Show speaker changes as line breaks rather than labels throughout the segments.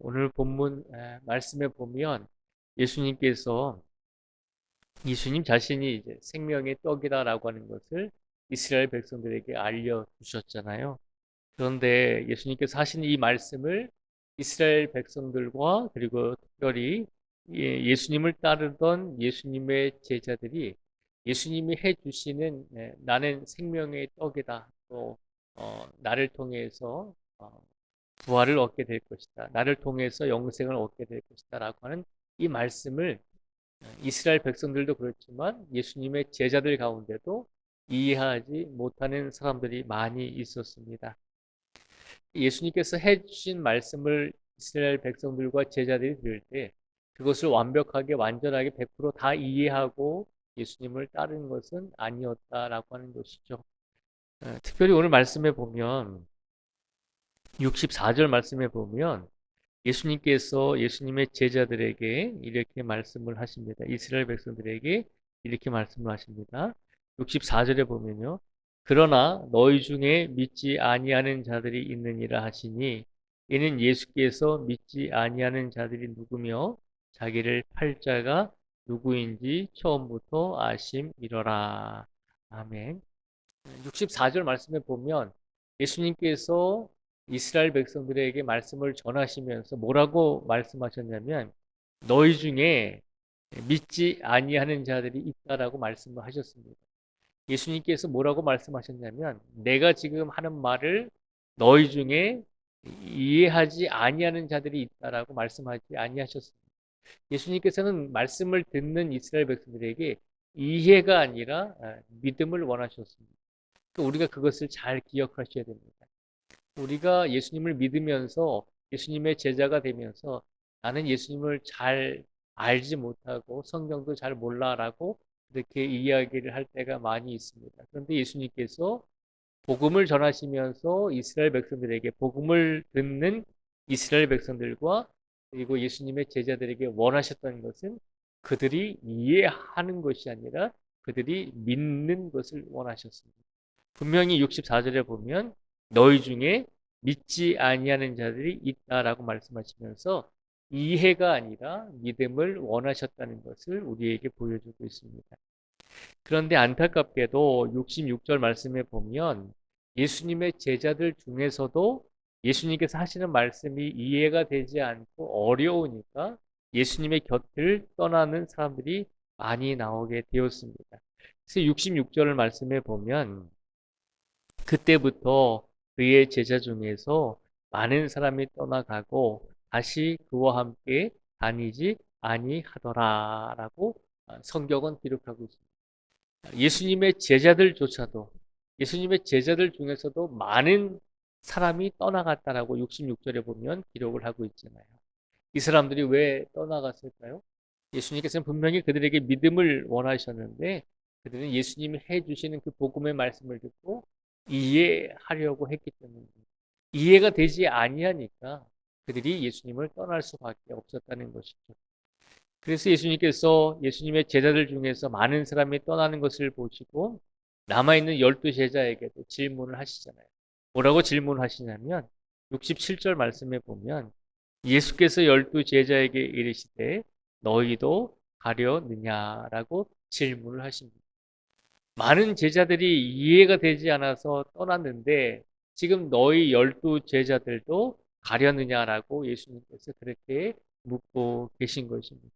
오늘 본문 말씀에 보면 예수님께서 예수님 자신이 이제 생명의 떡이다라고 하는 것을 이스라엘 백성들에게 알려주셨잖아요. 그런데 예수님께서 하신 이 말씀을 이스라엘 백성들과 그리고 특별히 예수님을 따르던 예수님의 제자들이 예수님이 해주시는 나는 생명의 떡이다. 또 나를 통해서 부활을 얻게 될 것이다. 나를 통해서 영생을 얻게 될 것이다. 라고 하는 이 말씀을 이스라엘 백성들도 그렇지만 예수님의 제자들 가운데도 이해하지 못하는 사람들이 많이 있었습니다. 예수님께서 해주신 말씀을 이스라엘 백성들과 제자들이 들을 때 그것을 완벽하게 완전하게 100%다 이해하고 예수님을 따르는 것은 아니었다라고 하는 것이죠. 특별히 오늘 말씀에 보면 64절 말씀에 보면 예수님께서 예수님의 제자들에게 이렇게 말씀을 하십니다. 이스라엘 백성들에게 이렇게 말씀을 하십니다. 64절에 보면요. 그러나 너희 중에 믿지 아니하는 자들이 있느니라 하시니 이는 예수께서 믿지 아니하는 자들이 누구며 자기를 팔 자가 누구인지 처음부터 아심이러라. 아멘. 64절 말씀에 보면 예수님께서 이스라엘 백성들에게 말씀을 전하시면서 뭐라고 말씀하셨냐면 너희 중에 믿지 아니하는 자들이 있다라고 말씀을 하셨습니다. 예수님께서 뭐라고 말씀하셨냐면 내가 지금 하는 말을 너희 중에 이해하지 아니하는 자들이 있다라고 말씀하지 아니하셨습니다. 예수님께서는 말씀을 듣는 이스라엘 백성들에게 이해가 아니라 믿음을 원하셨습니다. 우리가 그것을 잘 기억하셔야 됩니다. 우리가 예수님을 믿으면서 예수님의 제자가 되면서 나는 예수님을 잘 알지 못하고 성경도 잘 몰라라고 그렇게 이야기를 할 때가 많이 있습니다. 그런데 예수님께서 복음을 전하시면서 이스라엘 백성들에게 복음을 듣는 이스라엘 백성들과 그리고 예수님의 제자들에게 원하셨던 것은 그들이 이해하는 것이 아니라 그들이 믿는 것을 원하셨습니다. 분명히 64절에 보면 너희 중에 믿지 아니하는 자들이 있다라고 말씀하시면서 이해가 아니라 믿음을 원하셨다는 것을 우리에게 보여주고 있습니다. 그런데 안타깝게도 66절 말씀에 보면 예수님의 제자들 중에서도 예수님께서 하시는 말씀이 이해가 되지 않고 어려우니까 예수님의 곁을 떠나는 사람들이 많이 나오게 되었습니다. 그래서 66절 말씀에 보면 그때부터 그의 제자 중에서 많은 사람이 떠나가고 다시 그와 함께 다니지 아니하더라라고 성경은 기록하고 있습니다. 예수님의 제자들 중에서도 많은 사람이 떠나갔다라고 66절에 보면 기록을 하고 있잖아요. 이 사람들이 왜 떠나갔을까요? 예수님께서는 분명히 그들에게 믿음을 원하셨는데 그들은 예수님이 해주시는 그 복음의 말씀을 듣고 이해하려고 했기 때문입니다. 이해가 되지 아니하니까 그들이 예수님을 떠날 수밖에 없었다는 것이죠. 그래서 예수님께서 예수님의 제자들 중에서 많은 사람이 떠나는 것을 보시고 남아있는 12제자에게도 질문을 하시잖아요. 뭐라고 질문하시냐면 67절 말씀에 보면 예수께서 12제자에게 이르시되 너희도 가려느냐라고 질문을 하십니다. 많은 제자들이 이해가 되지 않아서 떠났는데 지금 너희 12제자들도 가려느냐라고 예수님께서 그렇게 묻고 계신 것입니다.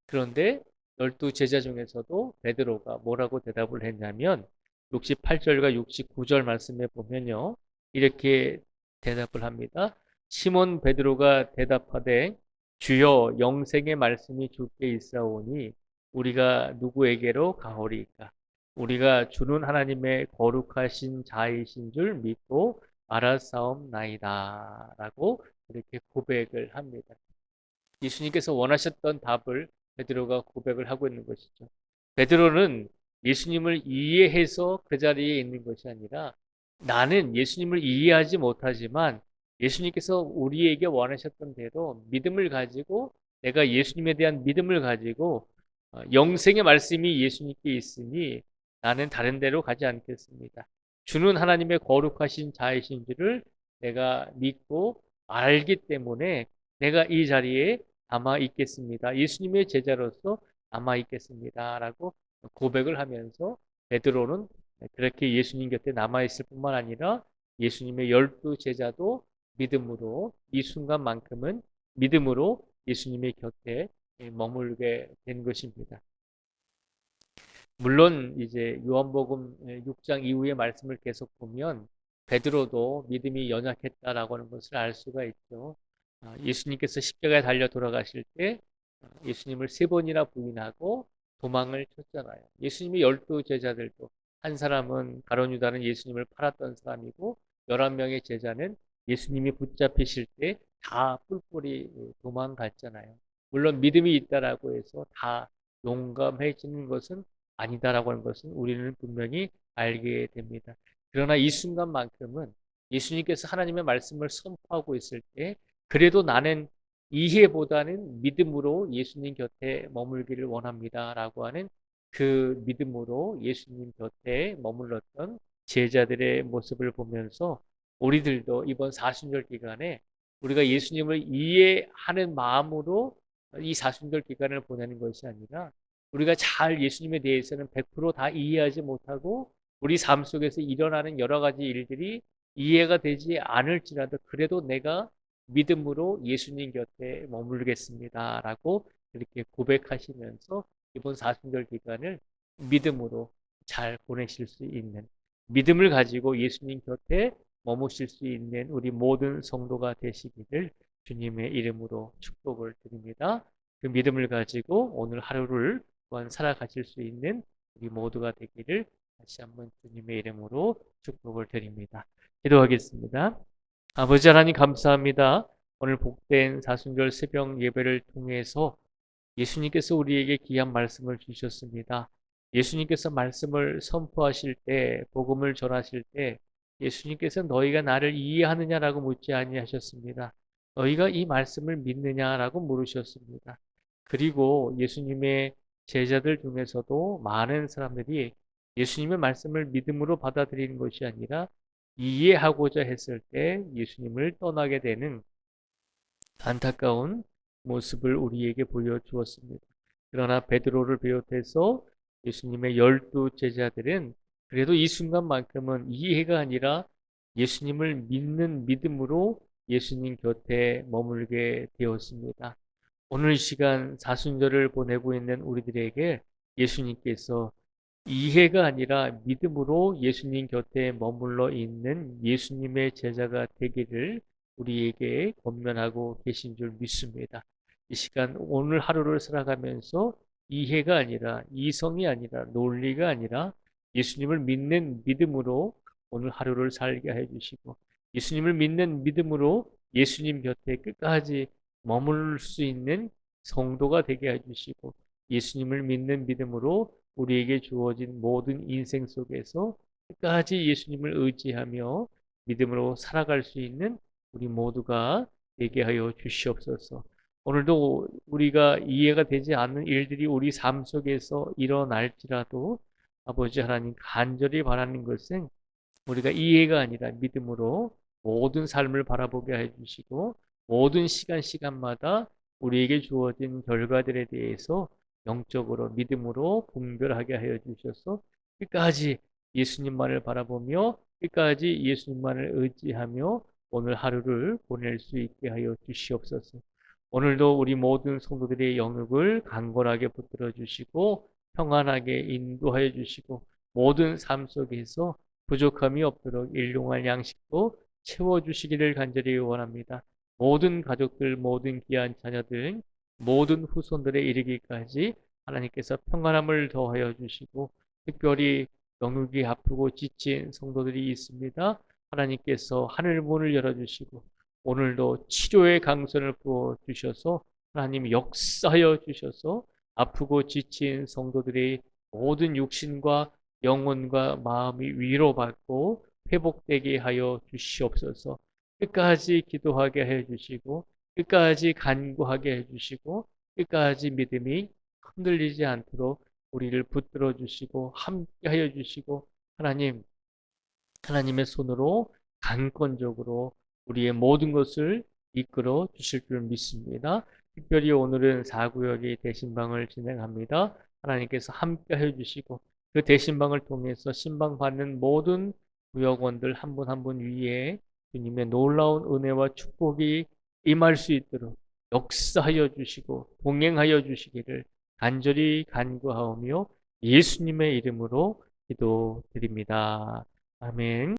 그런데 12제자 중에서도 베드로가 뭐라고 대답을 했냐면 68절과 69절 말씀에 보면요. 이렇게 대답을 합니다. 시몬 베드로가 대답하되 주여 영생의 말씀이 주께 있사오니 우리가 누구에게로 가오리까? 우리가 주는 하나님의 거룩하신 자이신 줄 믿고 알았사옵나이다 라고 이렇게 고백을 합니다. 예수님께서 원하셨던 답을 베드로가 고백을 하고 있는 것이죠. 베드로는 예수님을 이해해서 그 자리에 있는 것이 아니라 나는 예수님을 이해하지 못하지만 예수님께서 우리에게 원하셨던 대로 믿음을 가지고 내가 예수님에 대한 믿음을 가지고 영생의 말씀이 예수님께 있으니 나는 다른 데로 가지 않겠습니다. 주는 하나님의 거룩하신 자이신 줄을 내가 믿고 알기 때문에 내가 이 자리에 남아 있겠습니다. 예수님의 제자로서 남아 있겠습니다. 라고 고백을 하면서 베드로는 그렇게 예수님 곁에 남아 있을 뿐만 아니라 예수님의 12 제자도 믿음으로 이 순간만큼은 믿음으로 예수님의 곁에 머물게 된 것입니다. 물론 이제 요한복음 6장 이후의 말씀을 계속 보면 베드로도 믿음이 연약했다라고 하는 것을 알 수가 있죠. 예수님께서 십자가에 달려 돌아가실 때 예수님을 3번이나 부인하고 도망을 쳤잖아요. 예수님의 12 제자들도 한 사람은 가룟 유다는 예수님을 팔았던 사람이고 11명의 제자는 예수님이 붙잡히실 때 다 뿔뿔이 도망갔잖아요. 물론 믿음이 있다라고 해서 다 용감해지는 것은 아니다라고 하는 것은 우리는 분명히 알게 됩니다. 그러나 이 순간만큼은 예수님께서 하나님의 말씀을 선포하고 있을 때 그래도 나는 이해보다는 믿음으로 예수님 곁에 머물기를 원합니다라고 하는 그 믿음으로 예수님 곁에 머물렀던 제자들의 모습을 보면서 우리들도 이번 사순절 기간에 우리가 예수님을 이해하는 마음으로 이 사순절 기간을 보내는 것이 아니라 우리가 잘 예수님에 대해서는 100%다 이해하지 못하고 우리 삶 속에서 일어나는 여러 가지 일들이 이해가 되지 않을지라도 그래도 내가 믿음으로 예수님 곁에 머물겠습니다라고 이렇게 고백하시면서 이번 사순절 기간을 믿음으로 잘 보내실 수 있는 믿음을 가지고 예수님 곁에 머무실 수 있는 우리 모든 성도가 되시기를 주님의 이름으로 축복을 드립니다. 그 믿음을 가지고 오늘 하루를 또한 살아가실 수 있는 우리 모두가 되기를 다시 한번 주님의 이름으로 축복을 드립니다. 기도하겠습니다. 아버지 하나님 감사합니다. 오늘 복된 사순절 새벽 예배를 통해서 예수님께서 우리에게 귀한 말씀을 주셨습니다. 예수님께서 말씀을 선포하실 때, 복음을 전하실 때 예수님께서 너희가 나를 이해하느냐라고 묻지 아니하셨습니다. 너희가 이 말씀을 믿느냐라고 물으셨습니다. 그리고 예수님의 제자들 중에서도 많은 사람들이 예수님의 말씀을 믿음으로 받아들이는 것이 아니라 이해하고자 했을 때 예수님을 떠나게 되는 안타까운 모습을 우리에게 보여주었습니다. 그러나 베드로를 비롯해서 예수님의 12 제자들은 그래도 이 순간만큼은 이해가 아니라 예수님을 믿는 믿음으로 예수님 곁에 머물게 되었습니다. 오늘 시간 사순절을 보내고 있는 우리들에게 예수님께서 이해가 아니라 믿음으로 예수님 곁에 머물러 있는 예수님의 제자가 되기를 우리에게 권면하고 계신 줄 믿습니다. 이 시간 오늘 하루를 살아가면서 이해가 아니라 이성이 아니라 논리가 아니라 예수님을 믿는 믿음으로 오늘 하루를 살게 해주시고 예수님을 믿는 믿음으로 예수님 곁에 끝까지 머물 수 있는 성도가 되게 해주시고 예수님을 믿는 믿음으로 우리에게 주어진 모든 인생 속에서 끝까지 예수님을 의지하며 믿음으로 살아갈 수 있는 우리 모두가 되게 하여 주시옵소서. 오늘도 우리가 이해가 되지 않는 일들이 우리 삶 속에서 일어날지라도 아버지 하나님 간절히 바라는 것은 우리가 이해가 아니라 믿음으로 모든 삶을 바라보게 해주시고 모든 시간마다 우리에게 주어진 결과들에 대해서 영적으로 믿음으로 분별하게 하여 주셔서 끝까지 예수님만을 바라보며 끝까지 예수님만을 의지하며 오늘 하루를 보낼 수 있게 하여 주시옵소서. 오늘도 우리 모든 성도들의 영역을 강건하게 붙들어 주시고 평안하게 인도하여 주시고 모든 삶 속에서 부족함이 없도록 일용할 양식도 채워주시기를 간절히 원합니다. 모든 가족들, 모든 귀한 자녀들, 모든 후손들에 이르기까지 하나님께서 평안함을 더하여 주시고 특별히 영육이 아프고 지친 성도들이 있습니다. 하나님께서 하늘 문을 열어주시고 오늘도 치료의 강선을 부어주셔서 하나님 역사하여 주셔서 아프고 지친 성도들의 모든 육신과 영혼과 마음이 위로받고 회복되게 하여 주시옵소서. 끝까지 기도하게 해 주시고 끝까지 간구하게 해 주시고 끝까지 믿음이 흔들리지 않도록 우리를 붙들어 주시고 함께 하여 주시고 하나님의 손으로 강권적으로 우리의 모든 것을 이끌어 주실 줄 믿습니다. 특별히 오늘은 4구역의 대신방을 진행합니다. 하나님께서 함께 해주시고 그 대신방을 통해서 신방받는 모든 구역원들 한 분 한 분 위에 주님의 놀라운 은혜와 축복이 임할 수 있도록 역사하여 주시고 동행하여 주시기를 간절히 간구하오며 예수님의 이름으로 기도드립니다. 아멘.